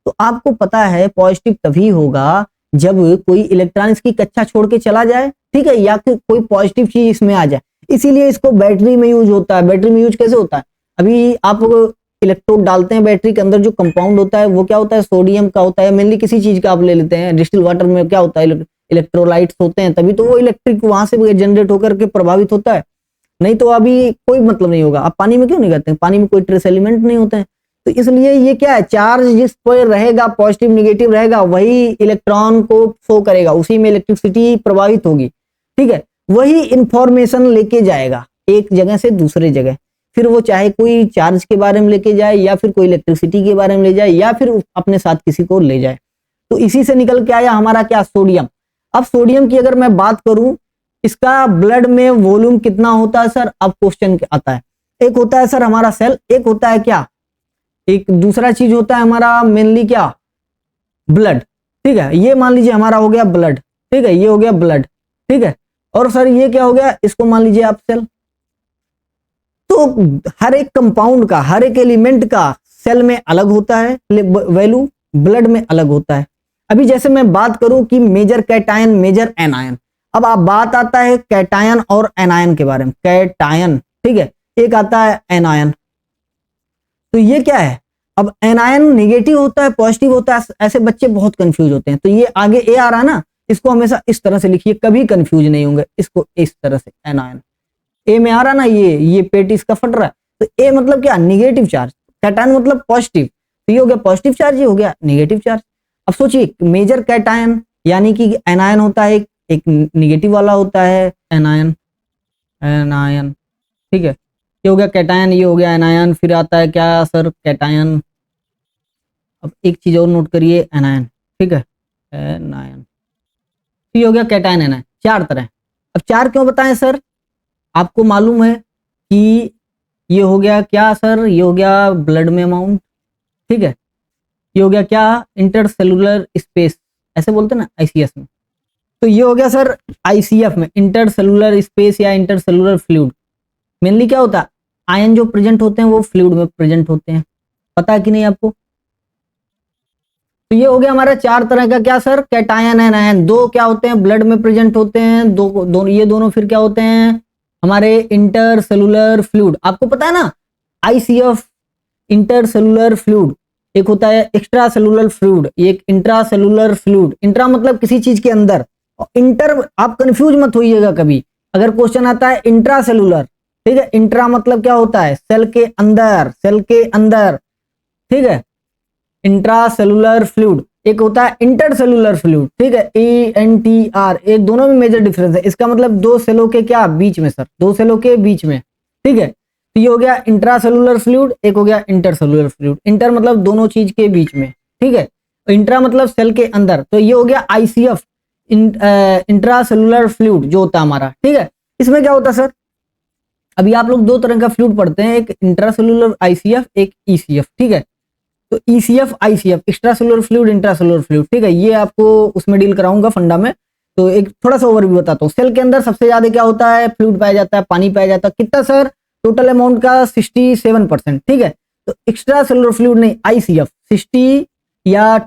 A: तो आपको पता है पॉजिटिव तभी होगा जब कोई इलेक्ट्रॉन इसकी कक्षा छोड़ के चला जाए, ठीक है, या फिर कोई पॉजिटिव चीज इसमें आ जाए। इसीलिए इसको बैटरी में यूज होता है। बैटरी में यूज कैसे होता है? अभी आप इलेक्ट्रोड डालते हैं बैटरी के अंदर, जो कंपाउंड होता है वो क्या होता है? सोडियम का होता है, मेनली किसी चीज का आप ले लेते हैं, डिस्टिल वाटर में क्या होता है? इलेक्ट्रोलाइट्स होते हैं, तभी तो वो इलेक्ट्रिक वहां से जनरेट होकर के प्रभावित होता है, नहीं तो अभी कोई मतलब नहीं होगा। आप पानी में क्यों नहीं करते हैं? पानी में कोई ट्रेस एलिमेंट नहीं होते हैं। तो इसलिए ये क्या है? चार्ज जिस पर रहेगा, पॉजिटिव निगेटिव रहेगा, वही इलेक्ट्रॉन को शो करेगा, उसी में इलेक्ट्रिसिटी प्रभावित होगी, ठीक है, वही इंफॉर्मेशन लेके जाएगा एक जगह से दूसरे जगह। फिर वो चाहे कोई चार्ज के बारे में लेके जाए, या फिर कोई इलेक्ट्रिसिटी के बारे में ले जाए, या फिर अपने साथ किसी को ले जाए। तो इसी से निकल के आया हमारा क्या? सोडियम। अब सोडियम की अगर मैं बात करूं, इसका ब्लड में वॉल्यूम कितना होता है सर? अब क्वेश्चन आता है, एक होता है सर हमारा सेल, एक होता है क्या, एक दूसरा चीज होता है हमारा मेनली क्या? ब्लड, ठीक है। ये मान लीजिए हमारा हो गया ब्लड, ठीक है, ये हो गया ब्लड, ठीक है। और सर ये क्या हो गया? इसको मान लीजिए आप सेल। तो हर एक कंपाउंड का, हर एक एलिमेंट का सेल में अलग होता है वैल्यू, ब्लड में अलग होता है। अभी जैसे मैं बात करूं कि मेजर कैटायन, मेजर एनायन, अब आप बात आता है कैटायन और एनायन के बारे में। कैटायन, ठीक है, एक आता है एनायन। तो ये क्या है? अब एनायन निगेटिव होता है, पॉजिटिव होता है, ऐसे बच्चे बहुत कंफ्यूज होते हैं। तो ये आगे ए आ रहा है ना, इसको हमेशा इस तरह से लिखिए, कभी कंफ्यूज नहीं होंगे। इसको इस तरह से, एनायन ए में आ रहा ना, ये पेट इसका फट रहा है, तो ए मतलब क्या? निगेटिव चार्ज, कैटायन मतलब पॉजिटिव, तो ये हो गया पॉजिटिव चार्ज, ये हो गया निगेटिव चार्ज। अब सोचिए मेजर कैटायन यानी कि एनायन होता है, एक निगेटिव वाला होता है एनायन, एनायन, ठीक है, ये हो गया कैटायन, ये हो गया एनायन। फिर आता है क्या सर? कैटायन। अब एक चीज और नोट करिए, एनायन, ठीक है, एनायन, ये हो गया कैटायन एनायन, 4 तरह। अब 4 क्यों बताएं सर? आपको मालूम है कि ये हो गया क्या सर? ये हो गया ब्लड में अमाउंट, ठीक है, ये हो गया क्या? इंटरसेलुलर स्पेस, ऐसे बोलते हैं ना ICS में। तो ये हो गया सर ICF में, इंटरसेलुलर स्पेस या इंटरसेलुलर फ्लूइड। मेनली क्या होता है? आयन जो प्रेजेंट होते हैं वो फ्लूइड में प्रेजेंट होते हैं, पता है कि नहीं आपको? तो ये हो गया हमारा 4 तरह का क्या सर? Cation and ion. 2 क्या होते हैं? ब्लड में प्रेजेंट होते हैं, ये दोनों फिर क्या होते हैं? हमारे इंटरसेलुलर फ्लूइड। आपको पता है ना ICF इंटरसेलुलर फ्लूइड, एक होता है एक्स्ट्रा सेलुलर फ्लूइड, एक इंट्रासेलुलर फ्लूइड। इंट्रा मतलब किसी चीज के अंदर, इंटर आप कंफ्यूज मत होइएगा कभी, अगर क्वेश्चन आता है इंट्रासेलुलर, ठीक है, इंट्रा मतलब क्या होता है? सेल के अंदर, सेल के अंदर, ठीक है, इंट्रासेलुलर फ्लूइड। एक होता है इंटरसेलुलर फ्लूइड, ठीक है, ENTR। एक दोनों में मेजर डिफरेंस है, इसका मतलब 2 सेलों के क्या बीच में सर? 2 सेलों के बीच में, ठीक है। तो ये हो गया इंट्रासेलुलर फ्लूइड, एक हो गया इंटरसेलुलर फ्लूइड। इंटर मतलब दोनों चीज के बीच में, ठीक है, इंट्रा मतलब सेल के अंदर। तो ये हो गया ICF इंट्रासेलुलर फ्लूइड जो होता है हमारा, ठीक है। इसमें क्या होता है सर, अभी आप लोग दो तरह का फ्लूइड पढ़ते हैं, एक इंट्रासेलुलर आईसीएफ, एक ईसीएफ, ठीक है। तो ECF ICF, extracellular fluid, intracellular fluid, ठीक है, ये आपको उसमें डील कराऊंगा फंडा में। तो एक थोड़ा सा ओवरव्यू बताता हूँ। सेल के अंदर सबसे ज्यादा क्या होता है, फ्लूइड पाया जाता है, पानी पाया जाता है, कितना सर, टोटल अमाउंट का 67%, ठीक है। तो एक्स्ट्रा सेलुलर फ्लूइड नहीं, आईसीएफ 60 या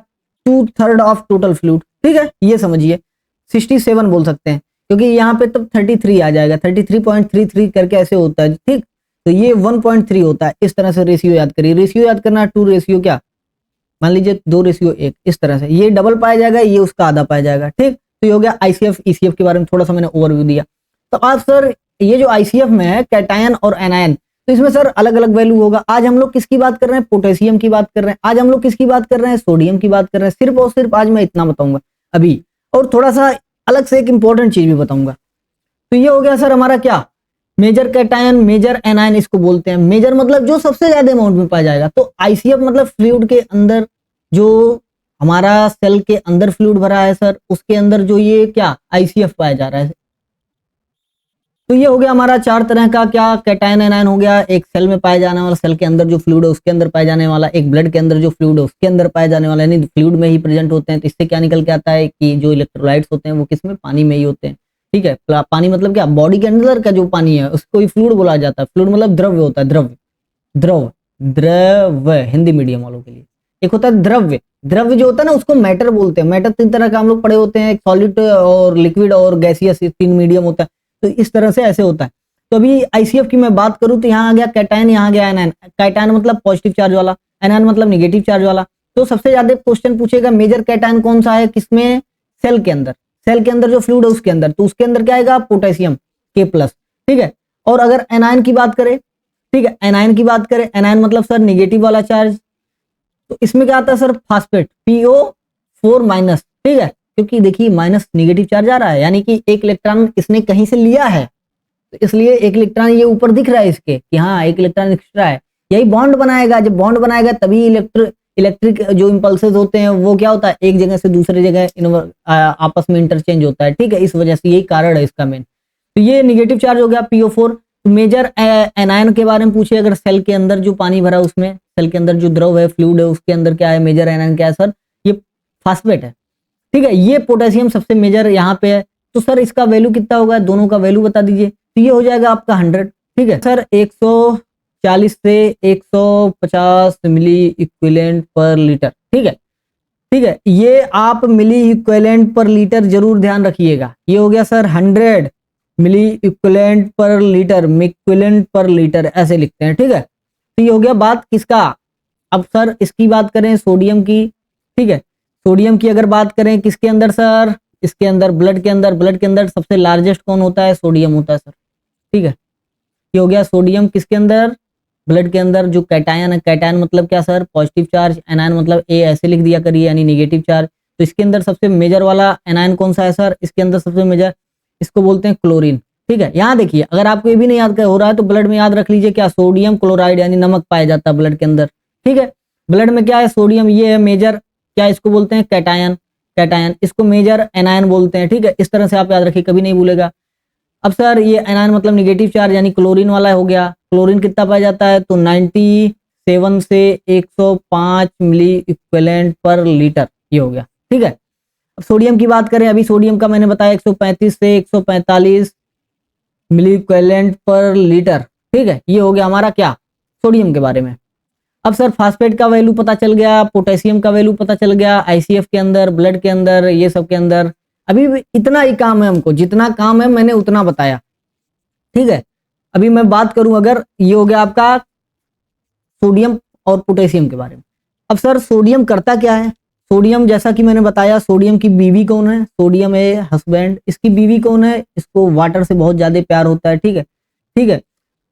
A: 2/3 ऑफ टोटल फ्लूइड, ठीक है, ये समझिए 67 बोल सकते हैं, क्योंकि यहाँ पे तब 33 आ जाएगा, 33.33 करके ऐसे होता है, ठीक। तो ये 1.3 होता है, इस तरह से रेशियो याद करिए। रेशियो याद करना 2 रेशियो क्या, मान लीजिए 2 रेशियो 1, इस तरह से ये डबल पाया जाएगा, ये उसका आधा पाया जाएगा, ठीक। तो ये हो गया आईसीएफ ईसीएफ के बारे में थोड़ा सा मैंने ओवरव्यू दिया। तो आज सर ये जो आईसीएफ में है कैटायन और एनायन, तो इसमें सर अलग अलग वैल्यू होगा। आज हम लोग किसकी बात कर रहे हैं, पोटेशियम की बात कर रहे हैं। आज हम लोग किसकी बात कर रहे हैं, सोडियम की बात कर रहे हैं। सिर्फ और सिर्फ आज मैं इतना बताऊंगा अभी, और थोड़ा सा अलग से एक इंपॉर्टेंट चीज भी बताऊंगा। तो ये हो गया सर हमारा क्या, मेजर कैटायन, मेजर एनायन इसको बोलते हैं। मेजर मतलब जो सबसे ज्यादा अमाउंट में पाया जाएगा। तो आईसीएफ मतलब फ्लूइड के अंदर जो हमारा सेल के अंदर फ्लूइड भरा है सर, उसके अंदर जो ये क्या आईसीएफ पाया जा रहा है। तो ये हो गया हमारा 4 तरह का क्या, कैटायन एनायन हो गया, एक सेल में पाया जाने वाला, सेल के अंदर जो फ्लूइड है उसके अंदर पाया जाने वाला, एक ब्लड के अंदर जो फ्लूइड है उसके अंदर पाया जाने वाला, यानी फ्लूइड में ही प्रेजेंट होते हैं। तो इससे क्या निकल के आता है कि जो इलेक्ट्रोलाइट्स होते हैं वो किसमें, पानी में ही होते हैं, ठीक है। पानी मतलब क्या, बॉडी के अंदर का जो पानी है उसको ही फ्लूइड बोला जाता है। फ्लूइड मतलब द्रव्य होता है, द्रव्य, द्रव, द्रव्य हिंदी मीडियम वालों के लिए। एक होता है द्रव्य, द्रव्य जो होता है ना उसको मैटर बोलते हैं। मैटर 3 तरह का हम लोग पढ़े होते हैं, एक सॉलिड और लिक्विड और गैसियस, 3 मीडियम होता है। तो इस तरह से ऐसे होता है। तो अभी आईसीएफ की मैं बात करूं तो यहाँ आ गया कैटायन, यहाँ आ गया एनायन। कैटायन मतलब पॉजिटिव चार्ज वाला, एनायन मतलब निगेटिव चार्ज वाला। तो सबसे ज्यादा क्वेश्चन पूछेगा मेजर कैटायन कौन सा है, किसमें, सेल के अंदर। सेल के अंदर जो फ्लूइड है उसके अंदर, तो उसके अंदर क्या आएगा, पोटेशियम K+, ठीक है। और अगर एनायन की बात करें, ठीक है, एनायन की बात करें, एनायन मतलब सर निगेटिव वाला चार्ज, तो इसमें क्या आता है सर, फास्फेट PO4-, ठीक है, क्योंकि देखिए माइनस निगेटिव चार्ज आ रहा है, यानी कि एक इलेक्ट्रॉन इसने कहीं से लिया है, तो इसलिए एक इलेक्ट्रॉन ये ऊपर दिख रहा है इसके कि हाँ एक इलेक्ट्रॉन एक्स्ट्रा है। यही बॉन्ड बनाएगा, जब बॉन्ड बनाएगा तभी इलेक्ट्रिक जो इंपल्सेस होते हैं वो क्या होता है, एक जगह से दूसरे जगह आपस में इंटरचेंज होता है, ठीक है। इस वजह से यही कारण है इसका मेन। तो ये निगेटिव चार्ज हो गया PO4। तो मेजर एनायन के बारे में पूछे अगर, सेल के अंदर जो पानी भरा उसमें, सेल के अंदर जो द्रव है, फ्लूइड है, उसके अंदर क्या है, मेजर एनायन क्या है सर, ये फास्फेट है, ठीक है। ये पोटेशियम सबसे मेजर यहाँ पे है। तो सर इसका वैल्यू कितना होगा, दोनों का वैल्यू बता दीजिए। तो ये हो जाएगा आपका 100, ठीक है सर। 140 से 150 मिली इक्विवेलेंट पर लीटर, ठीक है, ठीक है। ये आप मिली इक्विवेलेंट पर लीटर जरूर ध्यान रखिएगा। ये हो गया sir 100 milliequivalent per litre, equivalent per litre ऐसे लिखते हैं, ठीक है। तो ये हो गया बात किसका। अब सर इसकी बात करें सोडियम की, ठीक है। सोडियम की अगर बात करें किसके अंदर सर, इसके अंदर ब्लड के अंदर, ब्लड के अंदर सबसे लार्जेस्ट कौन होता है, सोडियम होता है सर, ठीक है। ये हो गया सोडियम किसके अंदर, ब्लड के अंदर। जो कैटायन है, कैटायन मतलब क्या सर, पॉजिटिव चार्ज, एनायन मतलब ए ऐसे लिख दिया करिए, यानी निगेटिव चार्ज। तो इसके अंदर सबसे मेजर वाला एनायन कौन सा है सर, इसके अंदर सबसे मेजर, इसको बोलते हैं क्लोरीन, ठीक है। यहाँ देखिए अगर आपको ये भी नहीं याद हो रहा है तो ब्लड में याद रख लीजिए क्या, सोडियम क्लोराइड यानी नमक पाया जाता है ब्लड के अंदर, ठीक है। ब्लड में क्या है, सोडियम, ये है मेजर, क्या इसको बोलते हैं, कैटायन, कैटायन, इसको मेजर एनायन बोलते हैं, ठीक है। इस तरह से आप याद रखिए, कभी नहीं भूलेगा। अब सर ये एनायन मतलब निगेटिव चार्ज यानी क्लोरीन वाला हो गया। क्लोरीन कितना पाया जाता है, तो 97 से 105 मिली इक्विवेलेंट पर लीटर, ये हो गया, ठीक है। अब सोडियम की बात करें, अभी सोडियम का मैंने बताया 135 से 145 मिली इक्विवेलेंट पर लीटर, ठीक है। ये हो गया हमारा क्या, सोडियम के बारे में। अब सर फास्फेट का वैल्यू पता चल गया, पोटेशियम का वैल्यू पता चल गया, आईसीएफ के अंदर, ब्लड के अंदर, ये सब के अंदर। अभी भी इतना ही काम है हमको, जितना काम है मैंने उतना बताया, ठीक है। अभी मैं बात करूं अगर, ये हो गया आपका सोडियम और पोटेशियम के बारे में। अब सर सोडियम करता क्या है, सोडियम जैसा कि मैंने बताया, सोडियम की बीवी कौन है, सोडियम है हस्बैंड, इसकी बीवी कौन है, इसको वाटर से बहुत ज्यादा प्यार होता है, ठीक है, ठीक है।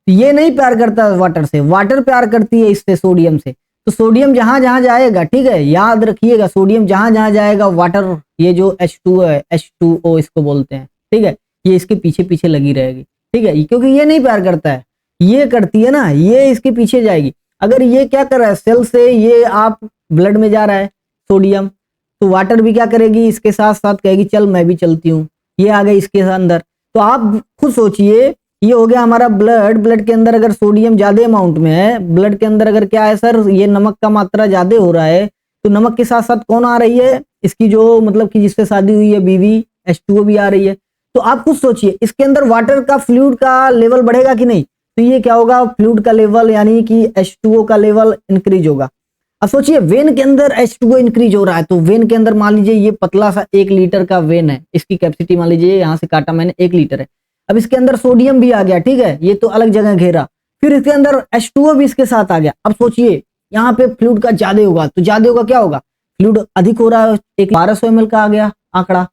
A: ये नहीं प्यार करता वाटर से, वाटर प्यार करती है इससे, सोडियम से। तो सोडियम जहां जहां जाएगा, ठीक है, याद रखिएगा, सोडियम जहां जहां जाएगा वाटर, ये जो H2 है, H2O इसको बोलते हैं, ठीक है, ये इसके पीछे पीछे लगी रहेगी, ठीक है, क्योंकि ये नहीं प्यार करता है, ये करती है ना, ये इसके पीछे जाएगी। अगर ये क्या कर रहा है, सेल से ये आप ब्लड में जा रहा है सोडियम, तो वाटर भी क्या करेगी, इसके साथ साथ कहेगी चल मैं भी चलती हूँ, ये आ गई इसके अंदर। तो आप खुद सोचिए, ये हो गया हमारा ब्लड के अंदर अगर सोडियम ज्यादा अमाउंट में है, ब्लड के अंदर अगर क्या है सर, ये नमक का मात्रा ज्यादा हो रहा है, तो नमक के साथ साथ कौन आ रही है, इसकी जो मतलब कि जिससे शादी हुई है बीवी, H2O भी आ रही है। तो आप खुद सोचिए, इसके अंदर वाटर का फ्लूइड का लेवल बढ़ेगा कि नहीं, तो ये क्या होगा, फ्लूइड का लेवल यानी कि H2O का लेवल इंक्रीज होगा। अब सोचिए वेन के अंदर H2O इंक्रीज हो रहा है, तो वेन के अंदर मान लीजिए ये पतला सा 1 लीटर का वेन है, इसकी कैपेसिटी मान लीजिए यहाँ से काटा मैंने 1 लीटर है। अब इसके अंदर सोडियम भी आ गया, ठीक है, ये तो अलग जगह घेरा, फिर इसके अंदर H2O भी इसके साथ आ गया। अब सोचिए यहाँ पे फ्लूइड का ज्यादा होगा, तो ज्यादा होगा क्या होगा, फ्लूइड अधिक हो रहा है, एक 1200 ml का आ गया आंकड़ा,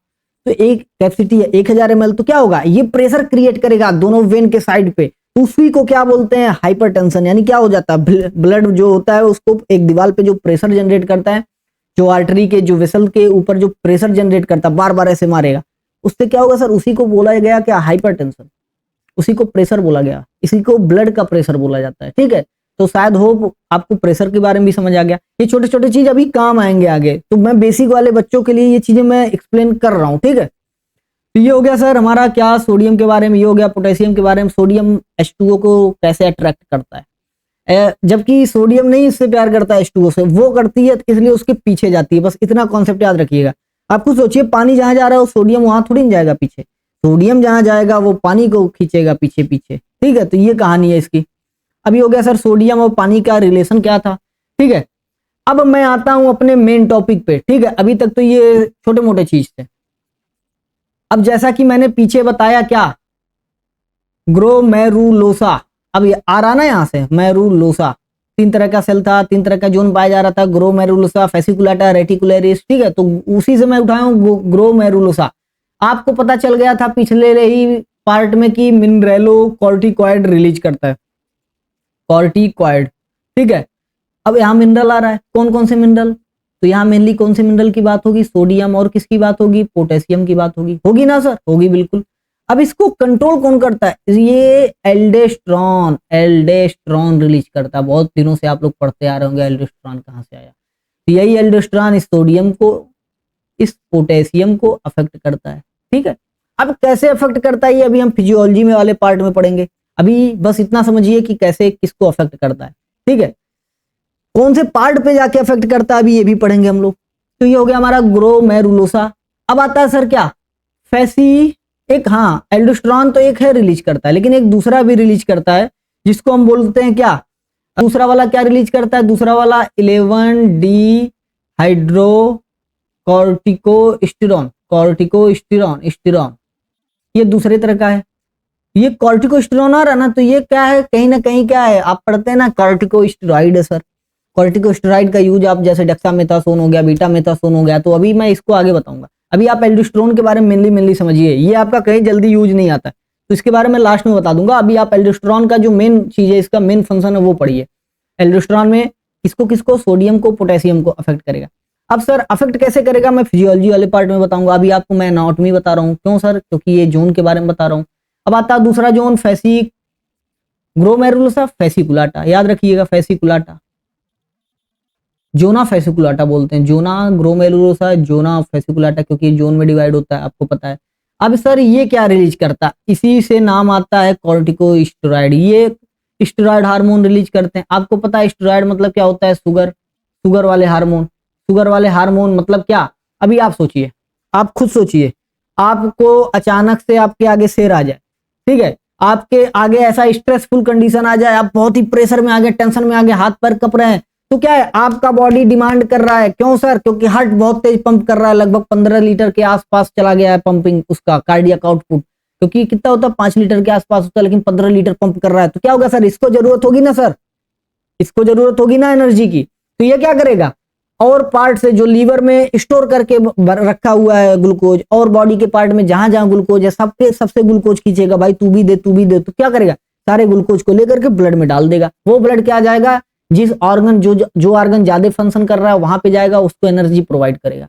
A: तो एक कैपेसिटी है 1000 ml, तो क्या होगा, ये प्रेशर क्रिएट करेगा दोनों वेन के साइड पे, तो उसी को क्या बोलते हैं, हाइपरटेंशन। यानी क्या हो जाता है, ब्लड जो होता है उसको एक दीवार पे जो प्रेशर जनरेट करता है, जो आर्टरी के जो वेसल के ऊपर जो प्रेशर जनरेट करता है, बार बार ऐसे मारेगा, उससे क्या होगा सर, उसी को बोला गया क्या, हाइपरटेंशन, उसी को प्रेशर बोला गया, इसी को ब्लड का प्रेशर बोला जाता है। ठीक है, तो शायद हो आपको प्रेशर के बारे में भी समझ आ गया। ये छोटे छोटे चीज अभी काम आएंगे आगे, तो मैं बेसिक वाले बच्चों के लिए ये चीजें मैं एक्सप्लेन कर रहा हूँ। ठीक है, तो ये हो गया सर हमारा क्या, सोडियम के बारे में, ये हो गया पोटेशियम के बारे में, सोडियम H2O को कैसे अट्रैक्ट करता है, जबकि सोडियम नहीं इससे प्यार करता है H2O से, वो करती है, इसलिए उसके पीछे जाती है। बस इतना कॉन्सेप्ट याद रखिएगा। आप खुद सोचिए, पानी जहां जा रहा है वो सोडियम वहां थोड़ी नहीं जाएगा पीछे, सोडियम जहां जाएगा वो पानी को खींचेगा पीछे पीछे। ठीक है, तो ये कहानी है इसकी। अभी हो गया सर सोडियम और पानी का रिलेशन क्या था। ठीक है, अब मैं आता हूं अपने मेन टॉपिक पे। ठीक है, अभी तक तो ये छोटे मोटे चीज थे। अब जैसा कि मैंने पीछे बताया क्या, ग्लोमेरुलोसा, अब ये आ रहा ना यहाँ से, मेरुलोसा, 3 तरह का सेल था, 3 तरह का जोन पाया जा रहा था, ग्लोमेरुलोसा, फेसिकुलाटा, रेटिकुलरिस। ठीक है, तो उसी से मैं उठाया हूँ ग्लोमेरुलोसा। आपको पता चल गया था पिछले ही पार्ट में कि मिनरेलो कॉर्टिकॉइड रिलीज करता है, कॉर्टिकॉइड। ठीक है, अब यहाँ मिनरल आ रहा है, कौन कौन से मिनरल, तो यहाँ मेनली कौन से मिनरल की बात होगी, सोडियम, और किसकी बात होगी, पोटेशियम की बात होगी, होगी ना सर, होगी बिल्कुल। अब इसको कंट्रोल कौन करता है, ये एल्डोस्टेरोन, एल्डोस्टेरोन रिलीज करता है। बहुत दिनों से आप लोग पढ़ते आ रहे होंगे एल्डोस्टेरोन कहाँ से आया, तो यही एल्डोस्टेरोन इस सोडियम को, इस पोटेशियम को अफेक्ट करता है। ठीक है, अब कैसे अफेक्ट करता है ये अभी हम फिजियोलॉजी में वाले पार्ट में पढ़ेंगे, अभी बस इतना समझिए कि कैसे किसको अफेक्ट करता है। ठीक है, कौन से पार्ट पे जाके अफेक्ट करता है अभी ये भी पढ़ेंगे हम लोग। तो ये हो गया हमारा ग्लोमेरुलोसा। अब आता है सर क्या, फैसी, एक, हाँ एल्डोस्टेरोन तो एक है रिलीज करता है, लेकिन एक दूसरा भी रिलीज करता है जिसको हम बोलते हैं क्या, दूसरा वाला क्या रिलीज करता है, दूसरा वाला 11D हाइड्रो कॉर्टिकोस्टेरोन, कॉर्टिकोस्टेरोन, स्टेरोन, ये दूसरे तरह का है। ये कॉर्टिकोस्टेरोन आ रहा है ना, तो ये क्या है, कहीं ना कहीं क्या है, आप पढ़ते हैं ना कॉर्टिकोस्टेरॉइड है सर। कॉर्टिकोस्टेरॉइड का यूज आप जैसे डेक्सामेथासोन हो गया, बीटामेथासोन हो गया, तो अभी मैं इसको आगे बताऊंगा। अभी आप एल्डोस्टेरोन के बारे में मेनली समझिए, ये आपका कहीं जल्दी यूज नहीं आता है, तो इसके बारे में लास्ट में बता दूंगा। अभी आप एल्डोस्टेरोन का जो मेन चीज है, इसका मेन फंक्शन है वो पढ़िए। एल्डोस्टेरोन में किसको किसको, सोडियम को, पोटेशियम को अफेक्ट करेगा। अब सर अफेक्ट कैसे करेगा मैं फिजियोलॉजी वाले पार्ट में बताऊंगा, अभी आपको मैं एनाटॉमी बता रहा हूँ। क्यों सर, क्योंकि ये जोन के बारे में बता रहा हूँ। अब आता है दूसरा जोन, ग्लोमेरुलोसा, फेसिकुलाटा, याद रखिएगा फेसिकुलाटा, जोना फेसिकुलाटा बोलते हैं, जोना ग्लोमेरुलोसा, जोना फेसिकुलाटा, क्योंकि जोन में डिवाइड होता है, आपको पता है। अब सर ये क्या रिलीज करता है, इसी से नाम आता है कॉर्टिकोस्टेरॉइड। ये स्टेरॉइड हार्मोन रिलीज करते हैं। आपको पता है स्टेरॉइड मतलब क्या होता है, शुगर, शुगर वाले हार्मोन, शुगर वाले हार्मोन मतलब क्या। अभी आप सोचिए, आप खुद सोचिए, आपको अचानक से आपके आगे शेर आ जाए, ठीक है, आपके आगे ऐसा स्ट्रेसफुल कंडीशन आ जाए, आप बहुत ही प्रेशर में आ गए, टेंशन में आ गए, हाथ पैर कप रहे हैं, तो क्या है, आपका बॉडी डिमांड कर रहा है। क्यों सर, क्योंकि हार्ट बहुत तेज पंप कर रहा है, लगभग 15 लीटर के आसपास चला गया है पंपिंग, उसका कार्डियक आउटपुट, क्योंकि कितना होता है 5 लीटर के आसपास होता है, लेकिन 15 लीटर पंप कर रहा है, तो क्या होगा सर, इसको जरूरत होगी ना सर, इसको जरूरत होगी ना एनर्जी की। तो ये क्या करेगा, और पार्ट से जो लीवर में स्टोर करके रखा हुआ है ग्लूकोज, और बॉडी के पार्ट में जहां जहां ग्लूकोज है, सबके सबसे ग्लूकोज खींचेगा, भाई तू भी दे तू भी दे, तो क्या करेगा, सारे ग्लूकोज को लेकर के ब्लड में डाल देगा। वो ब्लड क्या जाएगा, जिस ऑर्गन जो ऑर्गन ज्यादा फंक्शन कर रहा है वहां पे जाएगा, उसको एनर्जी प्रोवाइड करेगा।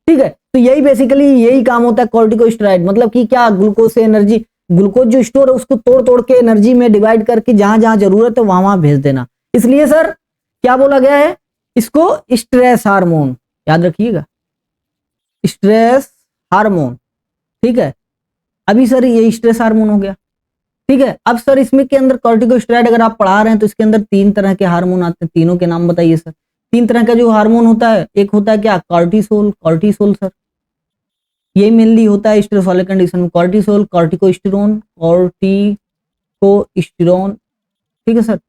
A: ठीक है, तो यही बेसिकली यही काम होता है कॉर्टिकोस्टेरॉइड, मतलब कि क्या, ग्लूकोज से एनर्जी, ग्लूकोज जो स्टोर है उसको तोड़ तोड़ के एनर्जी में डिवाइड करके जहां जहां जरूरत है वहां वहां भेज देना। इसलिए सर क्या बोला गया है इसको, स्ट्रेस हार्मोन, याद रखिएगा, स्ट्रेस हार्मोन। ठीक है, अभी सर ये स्ट्रेस हार्मोन हो गया, ठीक है। अब सर इसमें के अंदर कॉर्टिकोस्टेरॉइड अगर आप पढ़ा रहे हैं तो इसके अंदर 3 तरह के हार्मोन आते हैं, तीनों के नाम बताइए सर। 3 तरह का जो हार्मोन होता है, एक होता है क्या, कॉर्टिसोल, कॉर्टिसोल सर, ये मेनली होता है स्ट्रेस वाले कंडीशन में, कॉर्टिसोल, कॉर्टिकोस्टेरोन, कॉर्टिकोस्टेरोन, ठीक है सर।